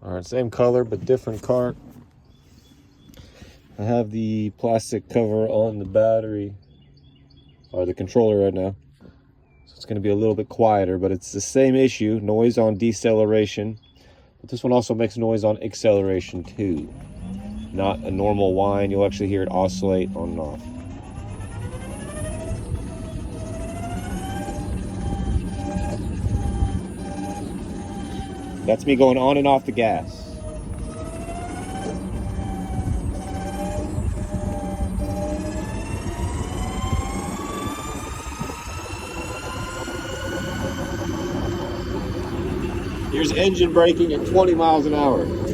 All right, same color but different cart. I have the plastic cover on the battery or the controller right now, so it's going to be a little bit quieter, but it's the same issue, noise on deceleration, but this one also makes noise on acceleration too. Not a normal whine, you'll actually hear it oscillate on and off. That's me going on and off the gas. Here's engine braking at 20 miles an hour.